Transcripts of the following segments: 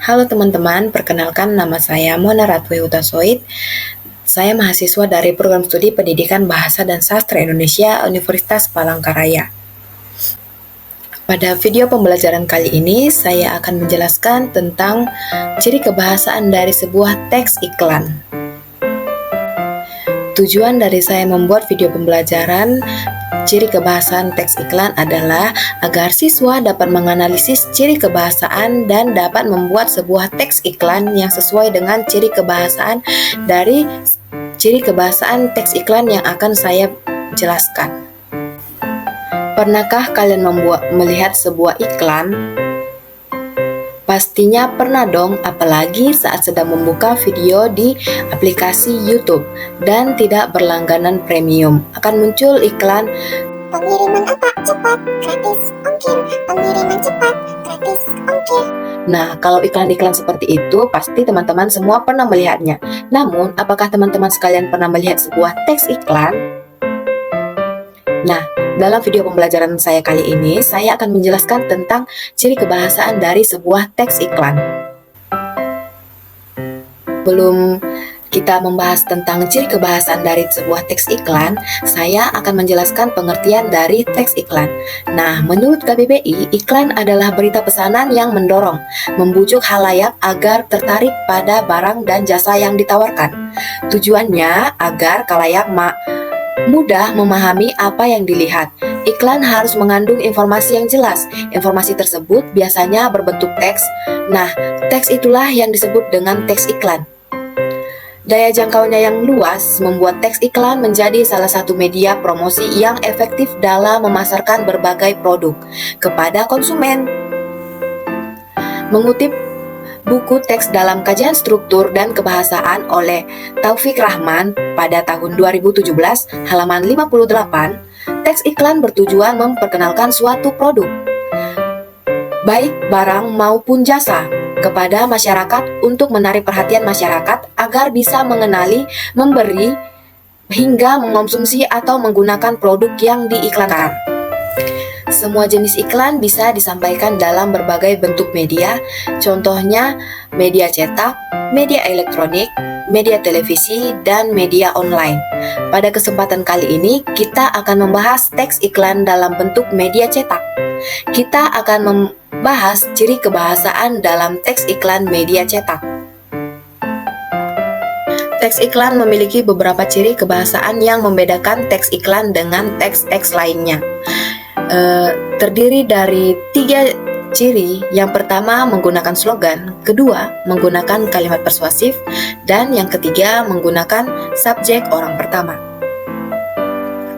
Halo teman-teman, perkenalkan nama saya Mona Ratwe Utasoid. Saya mahasiswa dari Program Studi Pendidikan Bahasa dan Sastra Indonesia Universitas Palangkaraya. Pada video pembelajaran kali ini, saya akan menjelaskan tentang ciri kebahasaan dari sebuah teks iklan. Tujuan dari saya membuat video pembelajaran ciri kebahasaan teks iklan adalah agar siswa dapat menganalisis ciri kebahasaan dan dapat membuat sebuah teks iklan yang sesuai dengan ciri kebahasaan dari ciri kebahasaan teks iklan yang akan saya jelaskan. Pernahkah kalian melihat sebuah iklan? Pastinya pernah dong, apalagi saat sedang membuka video di aplikasi YouTube dan tidak berlangganan premium. Akan muncul iklan pengiriman apa cepat, gratis, ongkir, pengiriman cepat, gratis, ongkir. Nah, kalau iklan-iklan seperti itu, pasti teman-teman semua pernah melihatnya. Namun, apakah teman-teman sekalian pernah melihat sebuah teks iklan? Nah, dalam video pembelajaran saya kali ini, saya akan menjelaskan tentang ciri kebahasaan dari sebuah teks iklan. Belum kita membahas tentang ciri kebahasaan dari sebuah teks iklan, saya akan menjelaskan pengertian dari teks iklan. Nah, menurut KBBI, iklan adalah berita pesanan yang mendorong, membujuk khalayak agar tertarik pada barang dan jasa yang ditawarkan. Tujuannya agar khalayak mudah memahami apa yang dilihat. Iklan harus mengandung informasi yang jelas. Informasi tersebut biasanya berbentuk teks. Nah, teks itulah yang disebut dengan teks iklan. Daya jangkaunya yang luas membuat teks iklan menjadi salah satu media promosi yang efektif dalam memasarkan berbagai produk kepada konsumen. Mengutip buku teks dalam kajian struktur dan kebahasaan oleh Taufik Rahman pada tahun 2017, halaman 58, teks iklan bertujuan memperkenalkan suatu produk, baik barang maupun jasa, kepada masyarakat untuk menarik perhatian masyarakat agar bisa mengenali, memberi, hingga mengonsumsi atau menggunakan produk yang diiklankan. Semua jenis iklan bisa disampaikan dalam berbagai bentuk media, contohnya media cetak, media elektronik, media televisi, dan media online. Pada kesempatan kali ini, kita akan membahas teks iklan dalam bentuk media cetak. Kita akan membahas ciri kebahasaan dalam teks iklan media cetak. Teks iklan memiliki beberapa ciri kebahasaan yang membedakan teks iklan dengan teks-teks lainnya. Terdiri dari 3 ciri. Yang pertama menggunakan slogan, kedua menggunakan kalimat persuasif, dan yang ketiga menggunakan subjek orang pertama.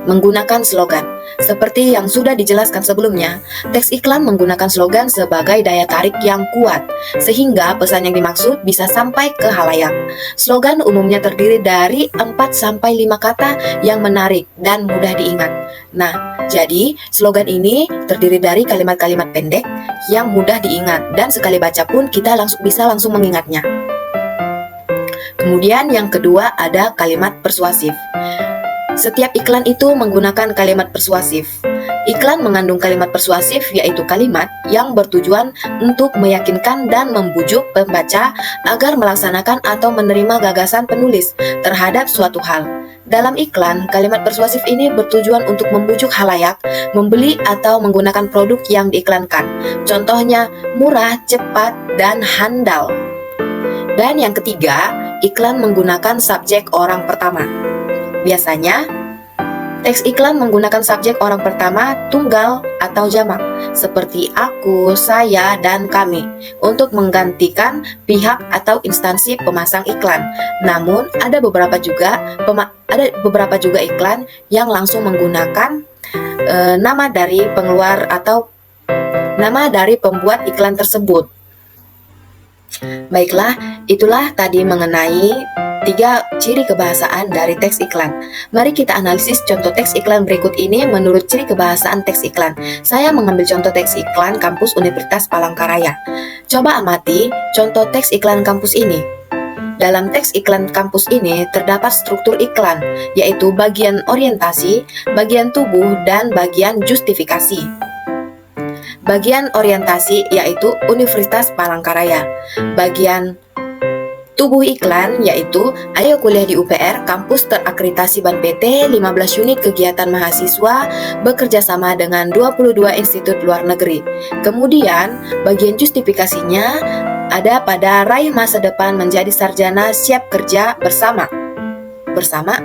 Menggunakan slogan. Seperti yang sudah dijelaskan sebelumnya, teks iklan menggunakan slogan sebagai daya tarik yang kuat, sehingga pesan yang dimaksud bisa sampai ke khalayak. Slogan umumnya terdiri dari 4-5 kata yang menarik dan mudah diingat. Nah, jadi slogan ini terdiri dari kalimat-kalimat pendek yang mudah diingat, dan sekali baca pun kita bisa langsung mengingatnya. Kemudian yang kedua ada kalimat persuasif. Setiap iklan itu menggunakan kalimat persuasif. Iklan mengandung kalimat persuasif, yaitu kalimat yang bertujuan untuk meyakinkan dan membujuk pembaca agar melaksanakan atau menerima gagasan penulis terhadap suatu hal. Dalam iklan, kalimat persuasif ini bertujuan untuk membujuk khalayak membeli atau menggunakan produk yang diiklankan. Contohnya murah, cepat, dan handal. Dan yang ketiga, iklan menggunakan subjek orang pertama. Biasanya, teks iklan menggunakan subjek orang pertama tunggal atau jamak, seperti aku, saya, dan kami, untuk menggantikan pihak atau instansi pemasang iklan. Namun, ada beberapa juga iklan yang langsung menggunakan nama dari pengeluar atau nama dari pembuat iklan tersebut. Baiklah, itulah tadi mengenai 3 ciri kebahasaan dari teks iklan. Mari kita analisis contoh teks iklan berikut ini menurut ciri kebahasaan teks iklan. Saya mengambil contoh teks iklan kampus Universitas Palangkaraya. Coba amati contoh teks iklan kampus ini. Dalam teks iklan kampus ini terdapat struktur iklan, yaitu bagian orientasi, bagian tubuh, dan bagian justifikasi. Bagian orientasi yaitu Universitas Palangkaraya. Bagian tubuh iklan yaitu ayo kuliah di UPR, kampus terakreditasi BAN PT, 15 unit kegiatan mahasiswa bekerja sama dengan 22 institut luar negeri. Kemudian bagian justifikasinya ada pada raih masa depan menjadi sarjana siap kerja bersama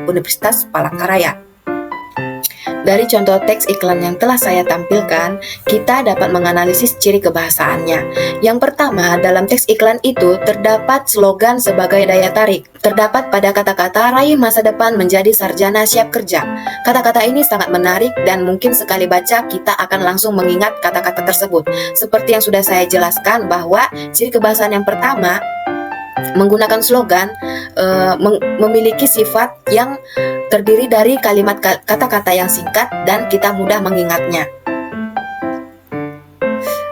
Universitas Palangkaraya. Dari contoh teks iklan yang telah saya tampilkan, kita dapat menganalisis ciri kebahasaannya. Yang pertama, dalam teks iklan itu terdapat slogan sebagai daya tarik. Terdapat pada kata-kata raih masa depan menjadi sarjana siap kerja. Kata-kata ini sangat menarik dan mungkin sekali baca kita akan langsung mengingat kata-kata tersebut. Seperti yang sudah saya jelaskan bahwa ciri kebahasaan yang pertama menggunakan slogan memiliki sifat yang terdiri dari kalimat kata-kata yang singkat dan kita mudah mengingatnya.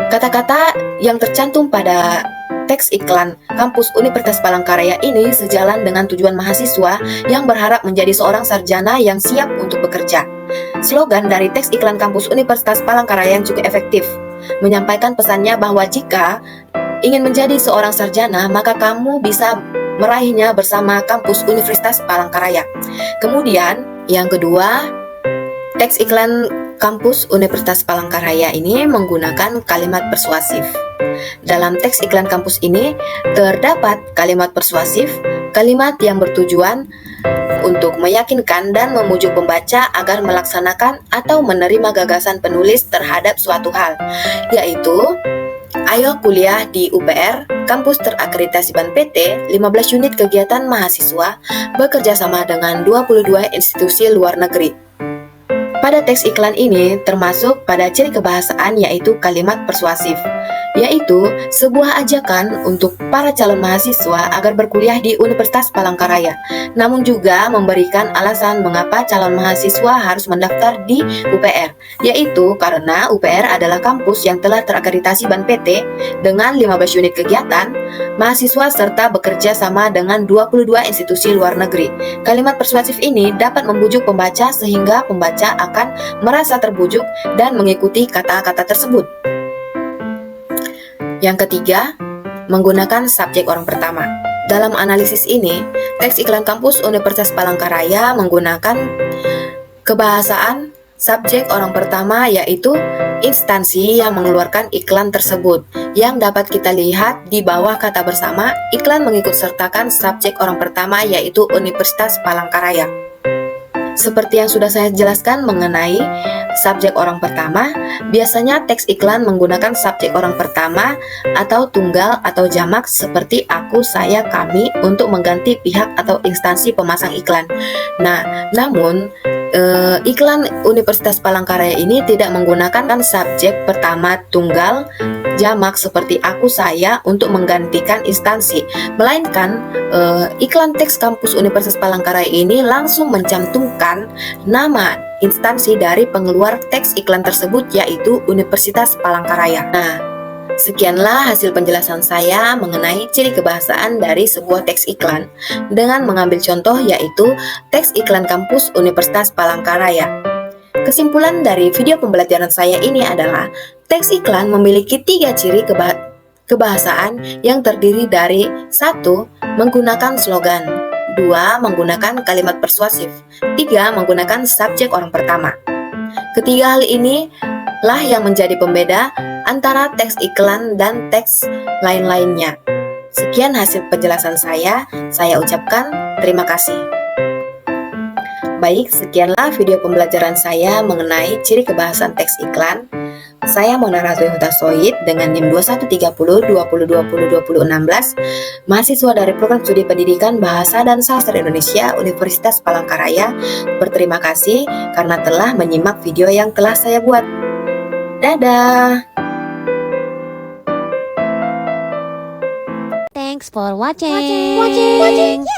Kata-kata yang tercantum pada teks iklan kampus Universitas Palangkaraya ini sejalan dengan tujuan mahasiswa yang berharap menjadi seorang sarjana yang siap untuk bekerja. Slogan dari teks iklan kampus Universitas Palangkaraya yang cukup efektif, menyampaikan pesannya bahwa jika ingin menjadi seorang sarjana, maka kamu bisa meraihnya bersama kampus Universitas Palangkaraya. Kemudian, yang kedua, teks iklan kampus Universitas Palangkaraya ini menggunakan kalimat persuasif. Dalam teks iklan kampus ini terdapat kalimat persuasif, kalimat yang bertujuan untuk meyakinkan dan memujuk pembaca agar melaksanakan atau menerima gagasan penulis terhadap suatu hal, yaitu ayo kuliah di UPR, kampus terakreditasi BAN PT, 15 unit kegiatan mahasiswa bekerja sama dengan 22 institusi luar negeri. Pada teks iklan ini termasuk pada ciri kebahasaan yaitu kalimat persuasif, yaitu sebuah ajakan untuk para calon mahasiswa agar berkuliah di Universitas Palangkaraya, namun juga memberikan alasan mengapa calon mahasiswa harus mendaftar di UPR, yaitu karena UPR adalah kampus yang telah terakreditasi BAN PT dengan 15 unit kegiatan mahasiswa serta bekerja sama dengan 22 institusi luar negeri. Kalimat persuasif ini dapat membujuk pembaca sehingga pembaca akan merasa terbujuk dan mengikuti kata-kata tersebut. Yang ketiga, menggunakan subjek orang pertama. Dalam analisis ini, teks iklan kampus Universitas Palangkaraya menggunakan kebahasaan subjek orang pertama yaitu instansi yang mengeluarkan iklan tersebut. Yang dapat kita lihat di bawah kata bersama, iklan mengikut sertakan subjek orang pertama yaitu Universitas Palangkaraya. Seperti yang sudah saya jelaskan mengenai subjek orang pertama, biasanya teks iklan menggunakan subjek orang pertama atau tunggal atau jamak seperti aku, saya, kami untuk mengganti pihak atau instansi pemasang iklan. Nah, namun iklan Universitas Palangkaraya ini tidak menggunakan subjek pertama tunggal jamak seperti aku, saya untuk menggantikan instansi, melainkan iklan teks kampus Universitas Palangkaraya ini langsung mencantumkan nama instansi dari pengeluar teks iklan tersebut yaitu Universitas Palangkaraya. Nah, sekianlah hasil penjelasan saya mengenai ciri kebahasaan dari sebuah teks iklan dengan mengambil contoh yaitu teks iklan kampus Universitas Palangkaraya. Kesimpulan dari video pembelajaran saya ini adalah teks iklan memiliki 3 ciri kebahasaan yang terdiri dari 1. Menggunakan slogan, 2. Menggunakan kalimat persuasif, 3. Menggunakan subjek orang pertama. Ketiga hal ini lah yang menjadi pembeda antara teks iklan dan teks lain-lainnya. Sekian hasil penjelasan saya ucapkan terima kasih. Baik, sekianlah video pembelajaran saya mengenai ciri kebahasaan teks iklan. Saya Mona Ratwi Hutasoid dengan NIM 213020202016, mahasiswa dari Program Studi Pendidikan Bahasa dan Sastra Indonesia Universitas Palangkaraya. Berterima kasih karena telah menyimak video yang telah saya buat. Dadah! Thanks for watching.